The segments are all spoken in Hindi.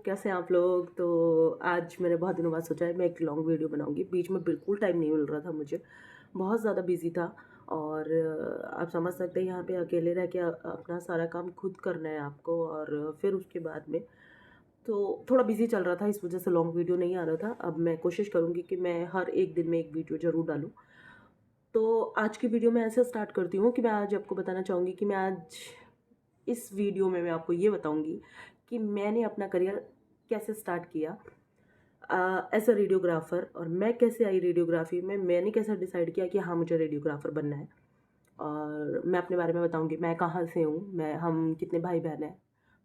कैसे हैं आप लोग। तो आज मैंने बहुत दिनों बाद सोचा है मैं एक लॉन्ग वीडियो बनाऊंगी। बीच में बिल्कुल टाइम नहीं मिल रहा था, मुझे बहुत ज़्यादा बिजी था। और आप समझ सकते हैं यहाँ पे अकेले रह के अपना सारा काम खुद करना है आपको, और फिर उसके बाद में तो थोड़ा बिजी चल रहा था, इस वजह से लॉन्ग वीडियो नहीं आ रहा था। अब मैं कोशिश करूँगी कि मैं हर एक दिन में एक वीडियो ज़रूर डालूँ। तो आज की वीडियो मैं ऐसे स्टार्ट करती हूँ कि मैं आज आपको बताना चाहूँगी कि मैं आज इस वीडियो में मैं आपको ये बताऊंगी कि मैंने अपना करियर कैसे स्टार्ट किया एज अ रेडियोग्राफर, और मैं कैसे आई रेडियोग्राफी में, मैंने कैसे डिसाइड किया कि हाँ मुझे रेडियोग्राफर बनना है। और मैं अपने बारे में बताऊंगी मैं कहाँ से हूँ, मैं हम कितने भाई बहन हैं,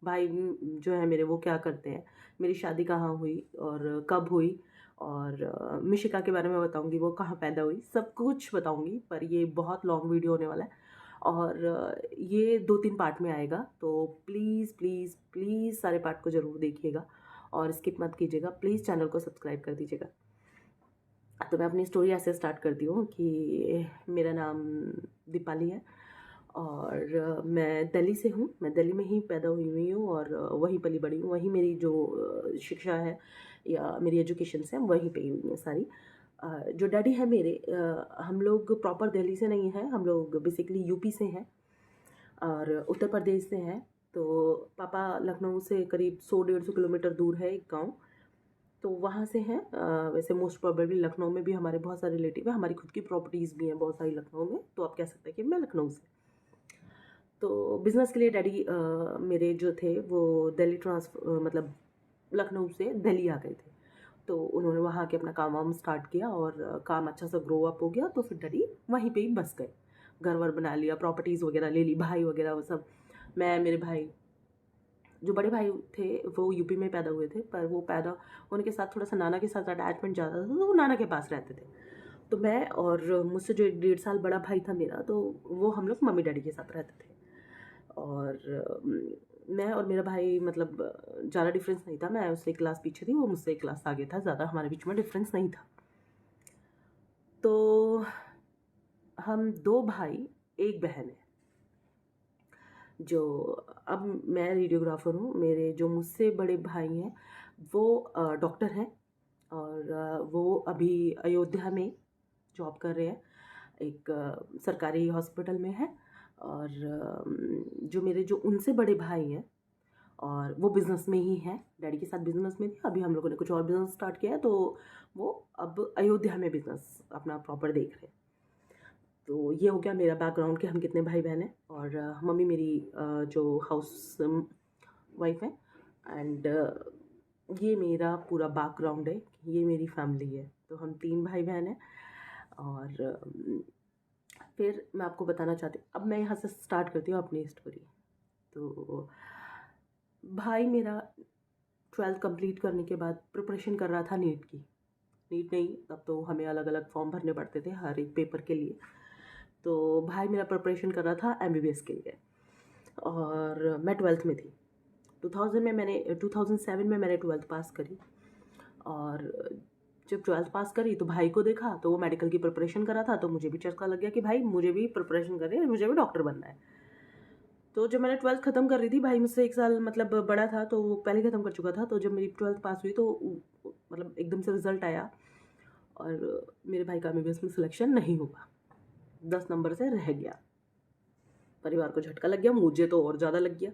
भाई जो है मेरे वो क्या करते हैं, मेरी शादी कहाँ हुई और कब हुई, और मिशिका के बारे में बताऊंगी वो कहाँ पैदा हुई, सब कुछ बताऊंगी। पर ये बहुत लॉन्ग वीडियो होने वाला है और ये 2-3 पार्ट में आएगा, तो प्लीज़ प्लीज़ प्लीज़ सारे पार्ट को ज़रूर देखिएगा और स्किप मत कीजिएगा। प्लीज़ चैनल को सब्सक्राइब कर दीजिएगा। तो मैं अपनी स्टोरी ऐसे स्टार्ट करती हूँ कि मेरा नाम दीपाली है और मैं दिल्ली से हूँ। मैं दिल्ली में ही पैदा हुई हूँ और वहीं पली बड़ी हूँ। वहीं मेरी जो शिक्षा है या मेरी एजुकेशन है वहीं पे ही हुई है सारी। जो डैडी है मेरे, हम लोग प्रॉपर दिल्ली से नहीं हैं, हम लोग बेसिकली यूपी से हैं और उत्तर प्रदेश से हैं। तो पापा लखनऊ से करीब 100-150 किलोमीटर दूर है एक गांव, तो वहाँ से हैं। वैसे मोस्ट प्रोबेबली लखनऊ में भी हमारे बहुत सारे रिलेटिव हैं, हमारी खुद की प्रॉपर्टीज़ भी हैं बहुत सारी लखनऊ में, तो आप कह सकते हैं कि मैं लखनऊ से। तो बिज़नेस के लिए डैडी मेरे जो थे वो दिल्ली मतलब लखनऊ से दिल्ली आ गए थे। तो उन्होंने वहाँ के अपना काम वाम स्टार्ट किया और काम अच्छा सा ग्रो अप हो गया, तो फिर डैडी वहीं पे ही बस गए। घर वर बना लिया, प्रॉपर्टीज़ वगैरह ले ली, भाई वगैरह वो सब। मैं, मेरे भाई, जो बड़े भाई थे वो यूपी में पैदा हुए थे, पर वो पैदा होने के साथ थोड़ा सा नाना के साथ अटैचमेंट ज़्यादा था, तो वो नाना के पास रहते थे। तो मैं और मुझसे जो 1-1.5 साल बड़ा भाई था मेरा, तो वो हम लोग मम्मी डैडी के साथ रहते थे। और मैं और मेरा भाई मतलब ज़्यादा डिफरेंस नहीं था, मैं उससे एक क्लास पीछे थी, वो मुझसे एक क्लास आगे था, ज़्यादा हमारे बीच में डिफरेंस नहीं था। तो हम 2 भाई 1 बहन है। जो अब मैं रेडियोग्राफर हूँ, मेरे जो मुझसे बड़े भाई हैं वो डॉक्टर हैं और वो अभी अयोध्या में जॉब कर रहे हैं, एक सरकारी हॉस्पिटल में है। और जो मेरे जो उनसे बड़े भाई हैं और वो बिज़नेस में ही हैं, डैडी के साथ बिज़नेस में थे, अभी हम लोगों ने कुछ और बिज़नेस स्टार्ट किया है, तो वो अब अयोध्या में बिज़नेस अपना प्रॉपर देख रहे हैं। तो ये हो गया मेरा बैकग्राउंड कि हम कितने भाई बहन हैं। और मम्मी मेरी जो हाउस वाइफ है, एंड ये मेरा पूरा बैकग्राउंड है, ये मेरी फैमिली है। तो हम 3 भाई बहन हैं। और फिर मैं आपको बताना चाहती हूँ, अब मैं यहाँ से स्टार्ट करती हूँ अपनी स्टोरी। तो भाई मेरा 12th कंप्लीट करने के बाद प्रिपरेशन कर रहा था नीट की। नीट नहीं, तब तो हमें अलग अलग फॉर्म भरने पड़ते थे हर एक पेपर के लिए। तो भाई मेरा प्रिपरेशन कर रहा था एमबीबीएस के लिए और मैं 12th में थी। 2007 में मैंने 12th पास करी। और जब 12th पास करी तो भाई को देखा तो वो मेडिकल की प्रिपरेशन कर रहा था, तो मुझे भी चस्का लग गया कि भाई मुझे भी प्रिपरेशन करनी है, मुझे भी डॉक्टर बनना है। तो जब मैंने 12th ख़त्म कर रही थी, भाई मुझसे 1 साल मतलब बड़ा था, तो वो पहले ख़त्म कर चुका था। तो जब मेरी 12th पास हुई तो मतलब एकदम से रिज़ल्ट आया और मेरे भाई का एमबीबीएस में सिलेक्शन नहीं हुआ, 10 नंबर से रह गया। परिवार को झटका लग गया, मुझे तो और ज़्यादा लग गया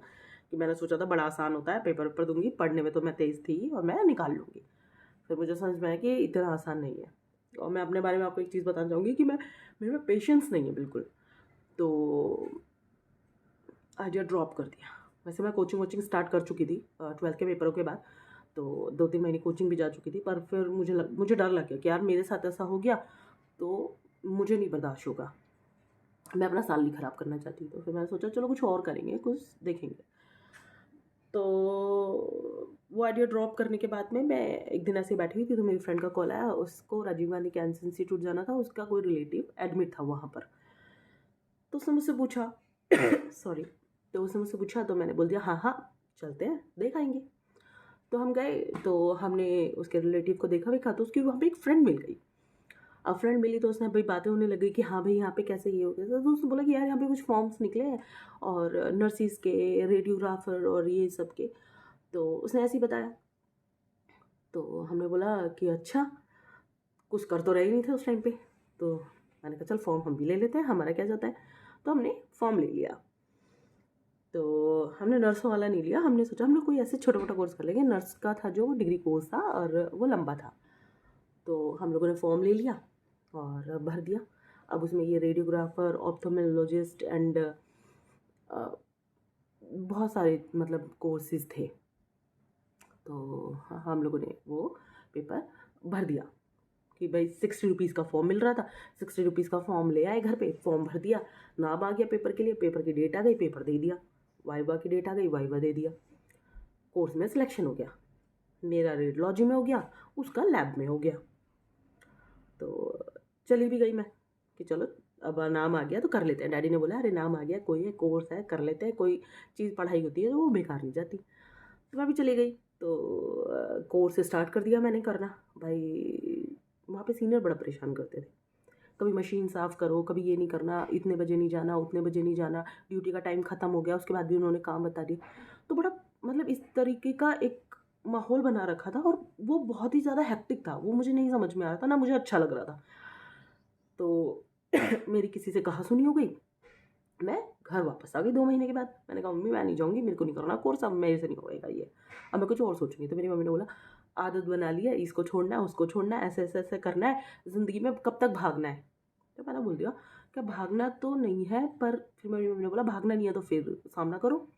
कि मैंने सोचा था बड़ा आसान होता है, पेपर ऊपर दूंगी, पढ़ने में तो मैं तेज़ थी और मैं निकाल लूँगी। फिर मुझे समझ में आया कि इतना आसान नहीं है। और मैं अपने बारे में आपको एक चीज़ बताना चाहूँगी कि मेरे में पेशेंस नहीं है बिल्कुल। तो आज ये ड्रॉप कर दिया। वैसे मैं कोचिंग स्टार्ट कर चुकी थी 12th के पेपरों के बाद, तो 2-3 महीने कोचिंग भी जा चुकी थी। पर फिर मुझे डर लग गया कि यार मेरे साथ ऐसा हो गया तो मुझे नहीं बर्दाश्त होगा, मैं अपना साल नहीं ख़राब करना चाहती। तो फिर मैंने सोचा चलो कुछ और करेंगे, कुछ देखेंगे। तो वो आइडिया ड्रॉप करने के बाद में मैं एक दिन ऐसे ही बैठी हुई थी, तो मेरी फ्रेंड का कॉल आया, उसको राजीव गांधी कैंसर इंस्टीट्यूट जाना था, उसका कोई रिलेटिव एडमिट था वहाँ पर। तो उसने मुझसे पूछा सॉरी, तो उसने मुझसे पूछा तो मैंने बोल दिया हाँ हाँ चलते हैं देख आएंगे। तो हम गए, तो हमने उसके रिलेटिव को देखा भी था, तो उसकी वहाँ पे एक फ्रेंड मिल गई। अब फ्रेंड मिली तो उसने भाई बातें होने लगी कि हाँ भाई यहाँ पे कैसे ये हो गया। तो उसने बोला कि यार यहाँ पे कुछ फॉर्म्स निकले हैं और नर्सिस के, रेडियोग्राफर और ये सब के। तो उसने ऐसे ही बताया। तो हमने बोला कि अच्छा, कुछ कर तो रहे नहीं थे उस टाइम पे, तो मैंने कहा चल फॉर्म हम भी ले लेते हैं, हमारा क्या जाता है। तो हमने फॉर्म ले लिया। तो हमने नर्सों वाला नहीं लिया, हमने सोचा हमने कोई ऐसे छोटा-मोटा कोर्स कर लेंगे। नर्स का था जो डिग्री कोर्स था और वो लंबा था। तो हम लोगों ने फॉर्म ले लिया और भर दिया। अब उसमें ये रेडियोग्राफर, ऑप्थेल्मोलॉजिस्ट एंड बहुत सारे मतलब कोर्सेज़ थे। तो हम लोगों ने वो पेपर भर दिया कि भाई 60 रुपीज़ का फॉर्म मिल रहा था। 60 रुपीज़ का फॉर्म ले आए घर पे, फॉर्म भर दिया, नाम आ गया पेपर के लिए, पेपर की डेट आ गई, पेपर दे दिया। वाइवा की डेट आ गई, वाइवा दे दिया। कोर्स में सिलेक्शन हो गया। मेरा रेडियोलॉजी में हो गया, उसका लैब में हो गया। तो चली भी गई मैं कि चलो अब नाम आ गया तो कर लेते हैं। डैडी ने बोला अरे नाम आ गया, कोई है कोर्स है कर लेते हैं, कोई चीज़ पढ़ाई होती है तो वो बेकार नहीं जाती। तो मैं भी चली गई। तो कोर्स स्टार्ट कर दिया मैंने करना। भाई वहाँ पे सीनियर बड़ा परेशान करते थे। कभी मशीन साफ़ करो, कभी ये नहीं करना, इतने बजे नहीं जाना, उतने बजे नहीं जाना, ड्यूटी का टाइम ख़त्म हो गया, उसके बाद भी उन्होंने काम बता दिया। तो बड़ा मतलब इस तरीके का एक माहौल बना रखा था और वो बहुत ही ज़्यादा हेक्टिक था। वो मुझे नहीं समझ में आ रहा था, ना मुझे अच्छा लग रहा था। तो मेरी किसी से कहा-सुनी हो गई। मैं घर वापस आ गई 2 महीने के बाद। मैंने कहा मम्मी मैं नहीं जाऊँगी, मेरे को नहीं करना कोर्स, अब मेरे से नहीं होएगा ये। अब मैं कुछ और सोचूँगी। तो मेरी मम्मी ने बोला आदत बना ली है, इसको छोड़ना है, उसको छोड़ना है, ऐसे-ऐसे करना है, ज़िंदगी में कब तक भागना है? तो मैंने बोल दिया कि भागना तो नहीं है, पर फिर मेरी मम्मी ने बोला भागना नहीं है तो फिर सामना करो।